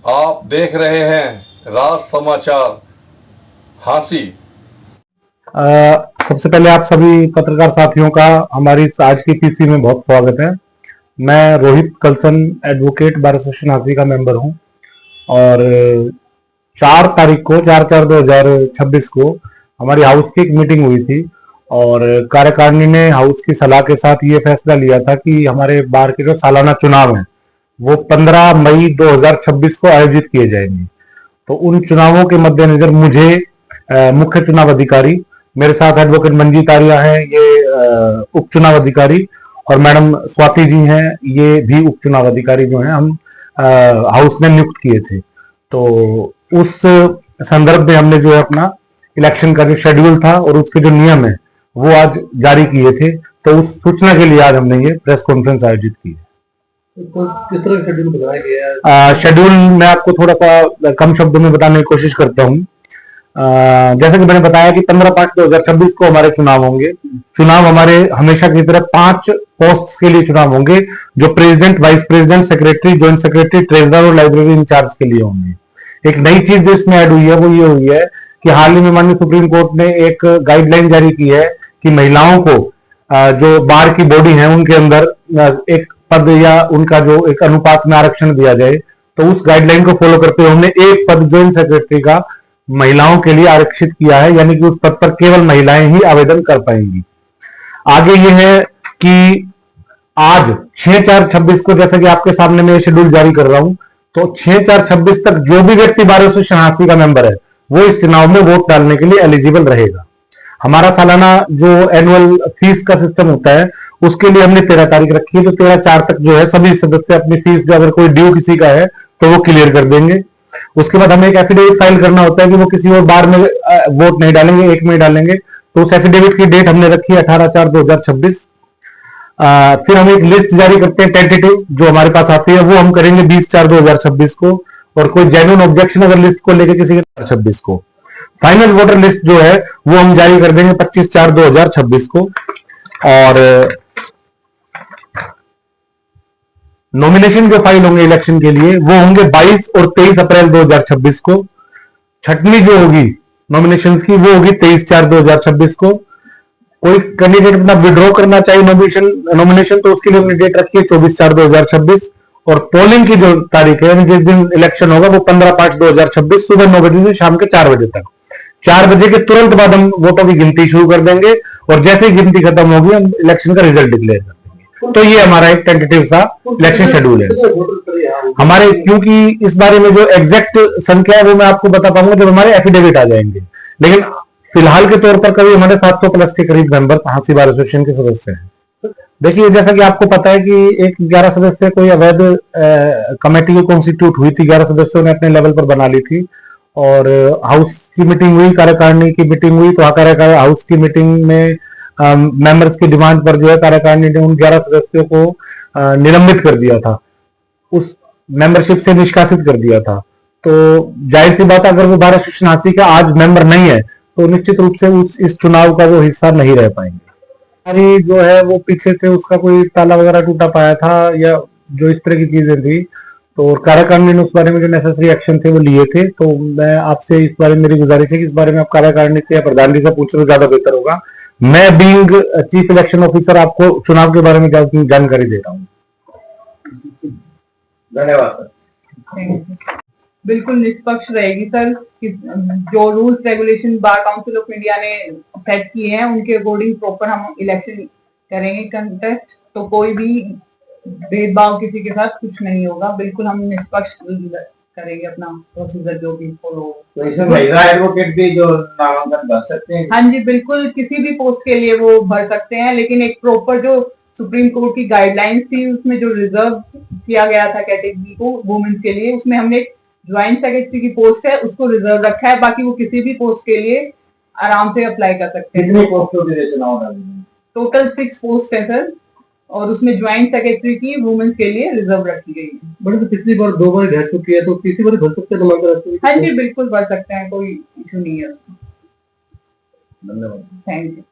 आप देख रहे हैं राज समाचार हांसी। सबसे पहले आप सभी पत्रकार साथियों का हमारी इस आज की पीसी में बहुत स्वागत है। मैं Rohit Kalsan advocate bar association Hansi का मेंबर हूं और 4 तारीख को 4/4/2026 को हमारी हाउस की एक मीटिंग हुई थी और कार्यकारिणी ने हाउस की सलाह के साथ ये फैसला लिया था कि हमारे बार के जो सालाना चुनाव हैं वो 15 मई 2026 को आयोजित किए जाएंगे। तो उन चुनावों के मद्देनजर मुझे मुख्य चुनाव अधिकारी, मेरे साथ एडवोकेट मंजीत आर्या हैं, ये उप चुनाव अधिकारी, और मैडम स्वाति जी हैं, ये भी उप चुनाव अधिकारी जो हैं, हम हाउस में नियुक्त किए थे। तो उस संदर्भ में हमने जो है अपना इलेक्शन का जो शेड्यूल था और उसके जो नियम है वो आज जारी किए थे। तो उस सूचना के लिए आज हमने ये प्रेस कॉन्फ्रेंस आयोजित की है। तो किस तरह का शेड्यूल बनाया गया है? शेड्यूल मैं आपको थोड़ा सा कम शब्दों में बताने की कोशिश करता हूँ। जैसे कि मैंने बताया कि 15/5/2026 को हमारे चुनाव होंगे। चुनाव हमारे हमेशा की तरह 5 पोस्ट के लिए चुनाव होंगे, जो president, vice president, secretary, joint secretary, treasurer और लाइब्रेरी इंचार्ज के लिए होंगे। एक नई चीज जो इसमें ऐड हुई है वो ये हुई है कि हाल ही में माननीय सुप्रीम कोर्ट ने एक गाइडलाइन जारी की है कि महिलाओं को जो बार की बॉडी है उनके अंदर एक पद या उनका जो एक अनुपात में आरक्षण दिया जाए। तो उस गाइडलाइन को फॉलो करते हुए हमने एक पद ज्वाइंट सेक्रेटरी का महिलाओं के लिए आरक्षित किया है, यानी कि उस पद पर केवल महिलाएं ही आवेदन कर पाएंगी। आगे ये है कि आज 6/4/26 को, जैसा कि आपके सामने मैं शेड्यूल जारी कर रहा हूं, तो 6/4/26 तक जो भी व्यक्ति बार एसोसिएशन हांसी का मेंबर है वो इस चुनाव में वोट डालने के लिए एलिजिबल रहेगा। हमारा सालाना जो एनुअल फीस का सिस्टम होता है उसके लिए हमने 13 तारीख रखी है। तो 13/4 तक जो है सभी सदस्य अपनी फीस, जो अगर कोई ड्यू किसी का है तो वो क्लियर कर देंगे। उसके बाद हमें एक एफिडेविट फाइल करना होता है कि वो किसी और बार में वोट नहीं डालेंगे, एक में डालेंगे। तो उस एफिडेविट की डेट हमने रखी है 18/4/2026। फिर हम एक लिस्ट जारी करते हैं टेंटेटिव, जो हमारे पास आती है वो हम करेंगे 20/4/2026 को, और कोई जेन्युइन ऑब्जेक्शन अगर लिस्ट को लेकर किसी के 26 को। फाइनल वोटर लिस्ट जो है वो हम जारी कर देंगे 25/4/2026 को। और नॉमिनेशन जो फाइल होंगे इलेक्शन के लिए वो होंगे 22 और 23 अप्रैल 2026 को। छटनी जो होगी नॉमिनेशन की वो होगी 23/4/2026 को। कोई कैंडिडेट अपना विड्रॉ करना चाहिए नॉमिनेशन, तो उसके लिए हमने डेट रखी है 24/4/2026। और पोलिंग की जो तारीख है, यानी जिस दिन इलेक्शन होगा, वो 15/5/2026 सुबह 9 बजे से शाम के 4 बजे तक। 4 बजे के तुरंत बाद हम वोटों की गिनती शुरू कर देंगे और जैसे ही गिनती खत्म होगी हम इलेक्शन का रिजल्ट डिक्लेयर कर देंगे। तो ये हमारा एक टेंटेटिव सा इलेक्शन शेड्यूल है हमारे। क्योंकि इस बारे में जो एग्जैक्ट संख्या है वो मैं आपको बता पाऊंगा जब हमारे एफिडेविट आ जाएंगे, लेकिन फिलहाल के तौर पर कभी हमारे 700 प्लस के करीब मेंबर हांसी बार एसोसिएशन के सदस्य हैं। देखिए, जैसा कि आपको पता है कि एक 11 सदस्य कोई अवैध कमेटी को कॉन्स्टिट्यूट हुई थी, 11 सदस्यों ने अपने लेवल पर बना ली थी और हाउस की मीटिंग हुई, कार्यकारिणी की मीटिंग हुई। तो हाउस की मीटिंग में मेंबर्स की डिमांड पर जो है कार्यकारिणी ने उन 11 सदस्यों को निलंबित कर दिया था, उस मेंबरशिप से निष्कासित कर दिया था। तो जाहिर सी बात, अगर वो बार एसोसिएशन हांसी का आज मेंबर नहीं है तो निश्चित रूप से इस चुनाव का वो हिस्सा नहीं रह पाएंगे। हमारी जो है वो पीछे से उसका कोई ताला वगैरह टूटा पाया था या जो इस तरह की चीजें थी, तो कार्यकारिणी ने उस बारे में जो नेसेसरी एक्शन थे वो लिए थे। तो मैं आपसे इस बारे में, मेरी गुजारिश है कि इस बारे में आप कार्यकारिणी से या प्रधान जी से पूछे तो ज्यादा बेहतर होगा। मैं बीइंग चीफ इलेक्शन ऑफिसर आपको चुनाव के बारे में जानकारी दे रहा हूँ। धन्यवाद सर। बिल्कुल निष्पक्ष रहेगी सर। जो rules regulation bar council of India ने सेट किए हैं उनके अकॉर्डिंग प्रॉपर हम इलेक्शन करेंगे कंटेस्ट। तो कोई भी भेदभाव किसी के साथ कुछ नहीं होगा। बिल्कुल हम निष्पक्ष करेंगे अपना प्रोसीजर जो भी फॉलो। तो इसमें महिला एडवोकेट भी जो नामांकन भर सकते हैं? हाँ जी, बिल्कुल किसी भी पोस्ट के लिए वो भर सकते हैं, लेकिन एक प्रॉपर जो सुप्रीम कोर्ट की गाइडलाइंस थी उसमें जो रिजर्व किया गया था कैटेगरी को वुमेन्स के लिए, उसमें हमने ज्वाइंट सेक्रेटरी की पोस्ट है उसको रिजर्व रखा है। बाकी वो किसी भी पोस्ट के लिए आराम से अप्लाई कर सकते हैं। कितनी पोस्टों के लिए चुनाव डालेंगे? टोटल 6 पोस्ट है सर, और उसमें ज्वाइंट सेक्रेटरी की वुमेन्स के लिए रिजर्व रखी गई है। बड़ी तो पिछली बार 2 बार भर चुकी है, तो तीसरी बार भर सकते हैं? हाँ जी, बिल्कुल भर सकते हैं, कोई इशू नहीं है। धन्यवाद। Thank you.